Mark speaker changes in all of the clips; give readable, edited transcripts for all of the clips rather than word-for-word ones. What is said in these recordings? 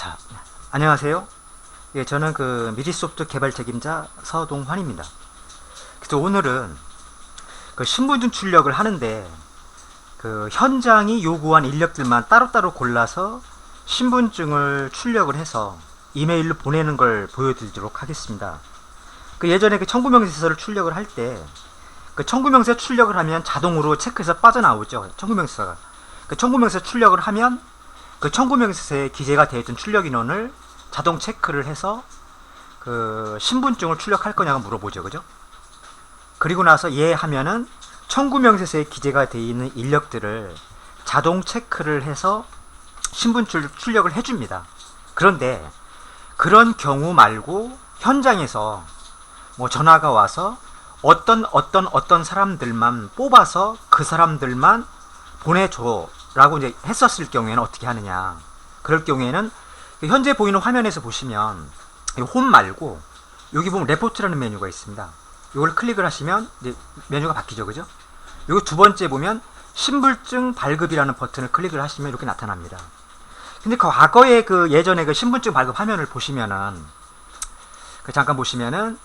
Speaker 1: 자, 안녕하세요. 예, 저는 그 미리소프트 개발 책임자 서동환입니다. 그래서 오늘은 그 신분증 출력을 하는데 그 현장이 요구한 인력들만 따로따로 골라서 신분증을 출력을 해서 이메일로 보내는 걸 보여드리도록 하겠습니다. 그 예전에 그 청구명세서를 출력을 할 때 그 청구명세 출력을 하면 자동으로 체크해서 빠져나오죠. 청구명세서가. 그 청구명세 출력을 하면 그 청구명세서에 기재가 되어 있던 출력 인원을 자동 체크를 해서 그 신분증을 출력할 거냐고 물어보죠. 그죠? 그리고 나서 예 하면은 청구명세서에 기재가 되어 있는 인력들을 자동 체크를 해서 신분증 출력을 해줍니다. 그런데 그런 경우 말고 현장에서 뭐 전화가 와서 어떤 사람들만 뽑아서 그 사람들만 보내줘 라고 이제 했었을 경우에는 어떻게 하느냐. 그럴 경우에는 현재 보이는 화면에서 보시면 홈 말고 여기 보면 레포트라는 메뉴가 있습니다. 이걸 클릭을 하시면 이제 메뉴가 바뀌죠. 그죠? 여기 두 번째 보면 신분증 발급이라는 버튼을 클릭을 하시면 이렇게 나타납니다. 근데 그 과거에 그 예전에 그 신분증 발급 화면을 보시면은 잠깐 보시면은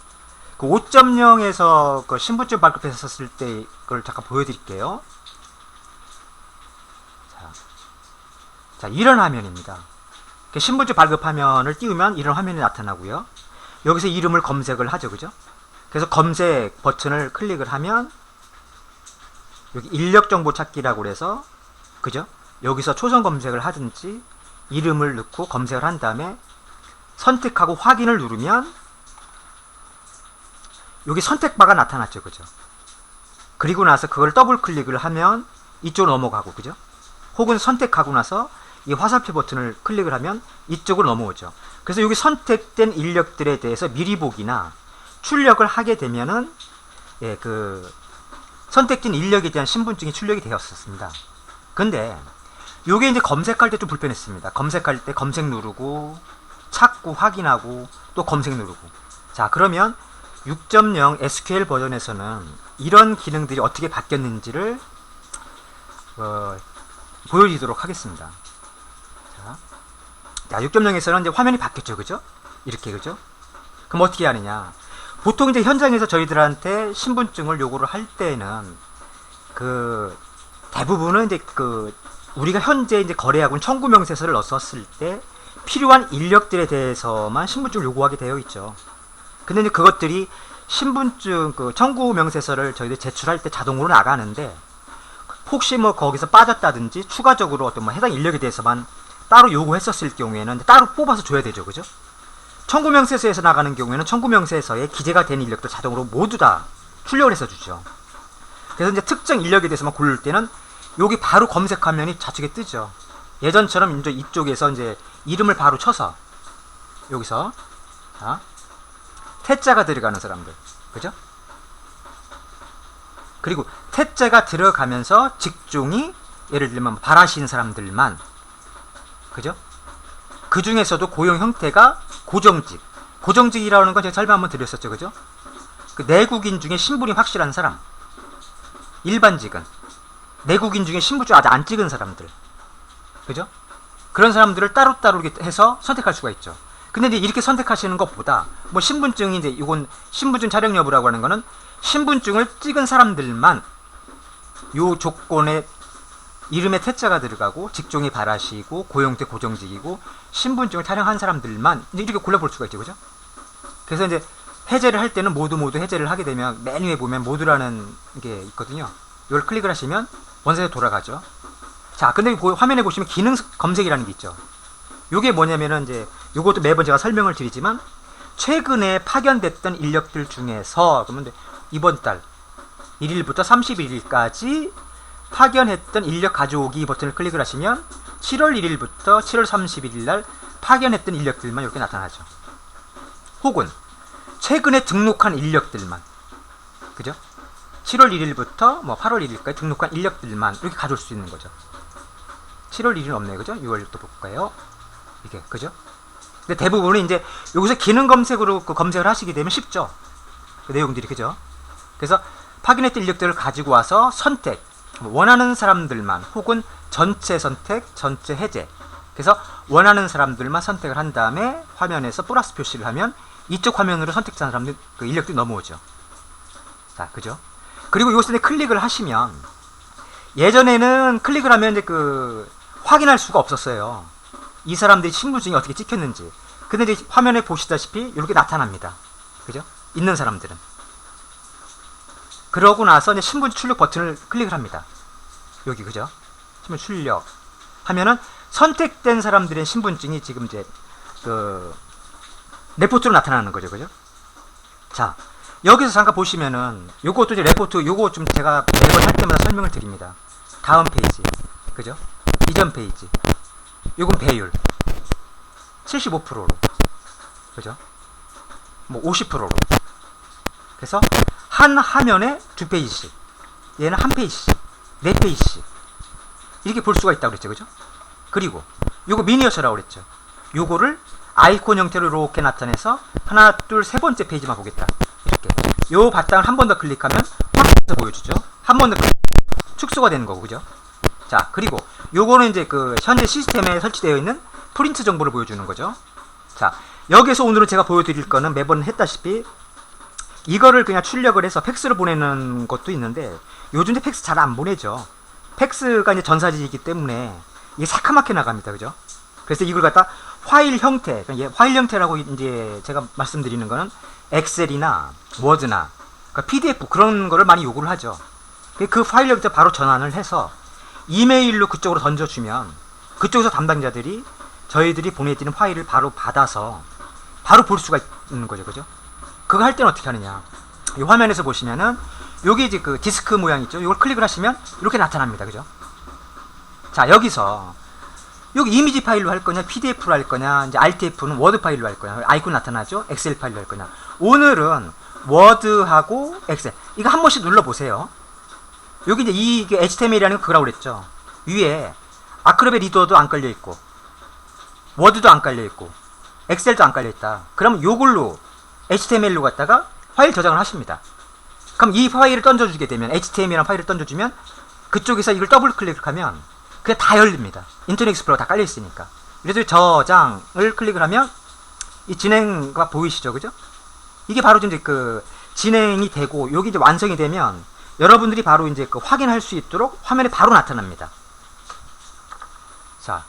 Speaker 1: 그 5.0에서 그 신분증 발급했었을 때 그걸 잠깐 보여드릴게요. 자, 이런 화면입니다. 신분증 발급 화면을 띄우면 이런 화면이 나타나고요. 여기서 이름을 검색을 하죠. 그죠? 그래서 검색 버튼을 클릭을 하면 여기 인력정보 찾기라고 그래서 그죠? 여기서 초성 검색을 하든지 이름을 넣고 검색을 한 다음에 선택하고 확인을 누르면 여기 선택바가 나타났죠. 그죠? 그리고 나서 그걸 더블 클릭을 하면 이쪽으로 넘어가고 그죠? 혹은 선택하고 나서 이 화살표 버튼을 클릭을 하면 이쪽으로 넘어오죠. 그래서 여기 선택된 인력들에 대해서 미리 보기나 출력을 하게 되면은 예, 그 선택된 인력에 대한 신분증이 출력이 되었었습니다. 근데 요게 이제 검색할 때 좀 불편했습니다. 검색할 때 검색 누르고 찾고 확인하고 또 검색 누르고. 자, 그러면 6.0 SQL 버전에서는 이런 기능들이 어떻게 바뀌었는지를 보여드리도록 하겠습니다. 자, 6.0에서는 이제 화면이 바뀌었죠. 그죠? 이렇게, 그죠? 그럼 어떻게 하느냐? 보통 이제 현장에서 저희들한테 신분증을 요구를 할 때는 그 대부분은 이제 그 우리가 현재 이제 거래하고 청구명세서를 넣었을 때 필요한 인력들에 대해서만 신분증을 요구하게 되어 있죠. 근데 이제 그것들이 신분증 그 청구명세서를 저희들 제출할 때 자동으로 나가는데 혹시 뭐 거기서 빠졌다든지 추가적으로 어떤 뭐 해당 인력에 대해서만 따로 요구했었을 경우에는 따로 뽑아서 줘야 되죠. 그죠? 청구명세서에서 나가는 경우에는 청구명세서에 기재가 된 인력도 자동으로 모두 다 출력을 해서 주죠. 그래서 이제 특정 인력에 대해서만 고를 때는 여기 바로 검색 화면이 좌측에 뜨죠. 예전처럼 이제 이쪽에서 이제 이름을 바로 쳐서 여기서 자, 태자가 들어가는 사람들. 그죠? 그리고 태자가 들어가면서 직종이 예를 들면 바라시는 사람들만 그죠? 그 중에서도 고용 형태가 고정직. 고정직이라는 건 제가 설명 한번 드렸었죠. 그죠? 그 내국인 중에 신분이 확실한 사람. 일반직은 내국인 중에 신분증 아직 안 찍은 사람들. 그죠? 그런 사람들을 따로따로 이렇게 해서 선택할 수가 있죠. 근데 이제 이렇게 선택하시는 것보다 뭐 신분증이 이제 이건 신분증 촬영 여부라고 하는 거는 신분증을 찍은 사람들만 요 조건에 이름에 태자가 들어가고 직종이 바라시고 고용태 고정직이고 신분증을 촬영한 사람들만 이제 이렇게 골라볼 수가 있죠. 그죠? 그래서 이제 해제를 할 때는 모두 해제를 하게 되면 메뉴에 보면 모두라는 게 있거든요. 이걸 클릭을 하시면 원사에 돌아가죠. 자, 근데 화면에 보시면 기능 검색이라는 게 있죠. 요게 뭐냐면은 이제 요것도 매번 제가 설명을 드리지만 최근에 파견됐던 인력들 중에서 그러면 이번 달 1일부터 31일까지 파견했던 인력 가져오기 버튼을 클릭을 하시면 7월 1일부터 7월 31일 날 파견했던 인력들만 이렇게 나타나죠. 혹은 최근에 등록한 인력들만 그죠? 7월 1일부터 뭐 8월 1일까지 등록한 인력들만 이렇게 가져올 수 있는 거죠. 7월 1일은 없네요. 그죠? 6월부터 볼까요? 이게 그죠? 근데 대부분은 이제 여기서 기능 검색으로 그 검색을 하시게 되면 쉽죠. 그 내용들이 그죠? 그래서 파견했던 인력들을 가지고 와서 선택 원하는 사람들만 혹은 전체 선택, 전체 해제 그래서 원하는 사람들만 선택을 한 다음에 화면에서 플러스 표시를 하면 이쪽 화면으로 선택한 사람들 그 인력들이 넘어오죠. 자, 그죠? 그리고 요것에 클릭을 하시면 예전에는 클릭을 하면 이제 그 확인할 수가 없었어요. 이 사람들이 신분증이 어떻게 찍혔는지. 근데 이제 화면에 보시다시피 이렇게 나타납니다. 그죠? 있는 사람들은. 그러고 나서 이제 신분 출력 버튼을 클릭을 합니다. 여기, 그죠? 신분 출력 하면은 선택된 사람들의 신분증이 지금 이제 그 레포트로 나타나는 거죠. 그죠? 자, 여기서 잠깐 보시면은 요것도 이제 레포트, 요거 좀 제가 매번 할 때마다 설명을 드립니다. 다음 페이지, 그죠? 이전 페이지, 요건 배율 75%로, 그죠? 뭐 50%로. 그래서 한 화면에 2페이지씩, 얘는 한 페이지씩, 4페이지씩 이렇게 볼 수가 있다고 그랬죠. 그죠? 그리고 요거 미니어처라고 그랬죠. 요거를 아이콘 형태로 이렇게 나타내서 하나, 둘, 세 번째 페이지만 보겠다. 이렇게. 요 바탕을 한 번 더 클릭하면 확 해서 보여주죠. 한 번 더 클릭, 축소가 되는 거고, 그죠? 자, 그리고 요거는 이제 그 현재 시스템에 설치되어 있는 프린트 정보를 보여주는 거죠. 자, 여기서 오늘은 제가 보여드릴 거는 매번 했다시피 이거를 그냥 출력을 해서 팩스로 보내는 것도 있는데 요즘 팩스 잘 안 보내죠. 팩스가 이제 전사지이기 때문에 이게 새카맣게 나갑니다. 그죠? 그래서 이걸 갖다 파일 형태, 파일 형태라고 이제 제가 말씀드리는 거는 엑셀이나 워드나 그러니까 PDF 그런 거를 많이 요구를 하죠. 그 파일 형태 바로 전환을 해서 이메일로 그쪽으로 던져주면 그쪽에서 담당자들이 저희들이 보내드리는 파일을 바로 받아서 바로 볼 수가 있는 거죠. 그죠? 그거 할 때는 어떻게 하느냐. 이 화면에서 보시면은 여기 이제 그 디스크 모양 있죠. 이걸 클릭을 하시면 이렇게 나타납니다. 그죠? 자, 여기서 여기 이미지 파일로 할 거냐, PDF로 할 거냐, 이제 RTF는 워드 파일로 할 거냐, 아이콘 나타나죠? 엑셀 파일로 할 거냐. 오늘은 워드하고 엑셀. 이거 한 번씩 눌러보세요. 여기 이제 이게 HTML이라는 거 그거라고 그랬죠. 위에 아크로벳 리더도 안 깔려있고, 워드도 안 깔려있고, 엑셀도 안 깔려있다. 그러면 요걸로 HTML로 갖다가 파일 저장을 하십니다. 그럼 이 파일을 던져주게 되면, HTML이라는 파일을 던져주면, 그쪽에서 이걸 더블 클릭하면, 그게 다 열립니다. 인터넷 익스플로러가 다 깔려있으니까. 그래서 저장을 클릭을 하면, 이 진행가 보이시죠? 그죠? 이게 바로 이제 그 진행이 되고, 여기 이제 완성이 되면, 여러분들이 바로 이제 그 확인할 수 있도록 화면에 바로 나타납니다. 자,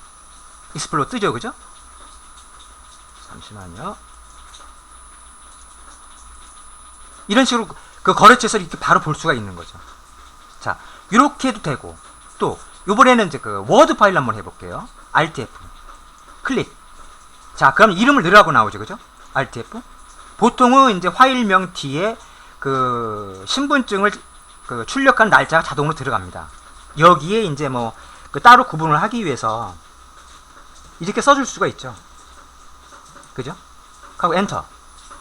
Speaker 1: 익스플로러 뜨죠? 그죠? 잠시만요. 이런 식으로 그 거래처에서 이렇게 바로 볼 수가 있는 거죠. 자, 이렇게 해도 되고, 또, 요번에는 이제 그 워드 파일 한번 해볼게요. RTF. 클릭. 자, 그럼 이름을 넣으라고 나오죠. 그죠? RTF. 보통은 이제 파일명 뒤에 그 신분증을 그 출력한 날짜가 자동으로 들어갑니다. 여기에 이제 뭐 그 따로 구분을 하기 위해서 이렇게 써줄 수가 있죠. 그죠? 하고 엔터.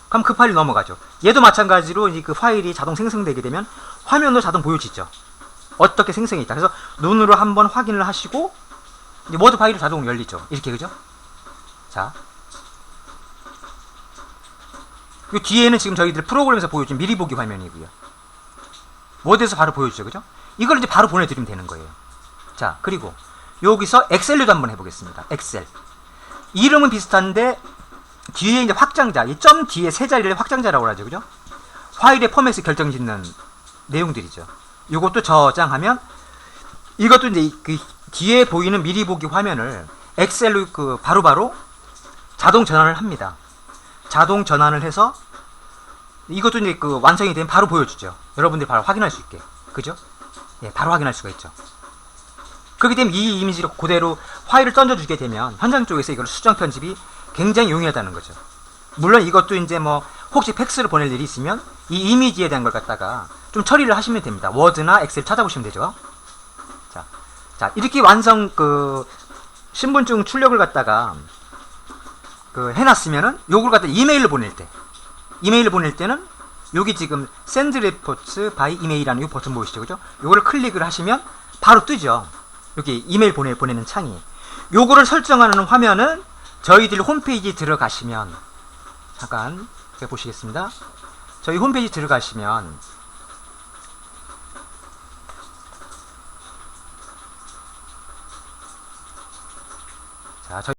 Speaker 1: 그럼 그 파일이 넘어가죠. 얘도 마찬가지로 그 파일이 자동 생성되게 되면 화면으로 자동 보여지죠. 어떻게 생성이 있다. 그래서 눈으로 한번 확인을 하시고 이제 워드 파일이 자동 열리죠. 이렇게. 그죠? 자, 이 뒤에는 지금 저희들 프로그램에서 보여준 미리 보기 화면이고요. 워드에서 바로 보여주죠. 그죠? 이걸 이제 바로 보내드리면 되는 거예요. 자, 그리고 여기서 엑셀로도 한번 해보겠습니다. 엑셀. 이름은 비슷한데 뒤에 이제 확장자, 이 점 뒤에 세 자리를 확장자라고 하죠. 그죠? 파일의 포맷을 결정짓는 내용들이죠. 이것도 저장하면 이것도 이제 그 뒤에 보이는 미리 보기 화면을 엑셀로 그 바로바로 자동 전환을 합니다. 자동 전환을 해서 이것도 이제 그 완성이 되면 바로 보여주죠. 여러분들이 바로 확인할 수 있게. 그죠? 예, 바로 확인할 수가 있죠. 그렇게 되면 이 이미지를 그대로 파일을 던져주게 되면 현장 쪽에서 이걸 수정 편집이 굉장히 용이하다는 거죠. 물론 이것도 이제 뭐 혹시 팩스를 보낼 일이 있으면 이 이미지에 대한 걸 갖다가 좀 처리를 하시면 됩니다. 워드나 엑셀 찾아보시면 되죠. 자, 이렇게 완성 그 신분증 출력을 갖다가 그 해놨으면은 요걸 갖다 이메일로 보낼 때는 여기 지금 send reports by email이라는 이 버튼 보이시죠? 그죠? 요거를 클릭을 하시면 바로 뜨죠. 여기 이메일 보내는 창이. 요거를 설정하는 화면은 저희들 홈페이지 들어가시면 잠깐 제가 보시겠습니다. 저희 홈페이지 들어가시면 자,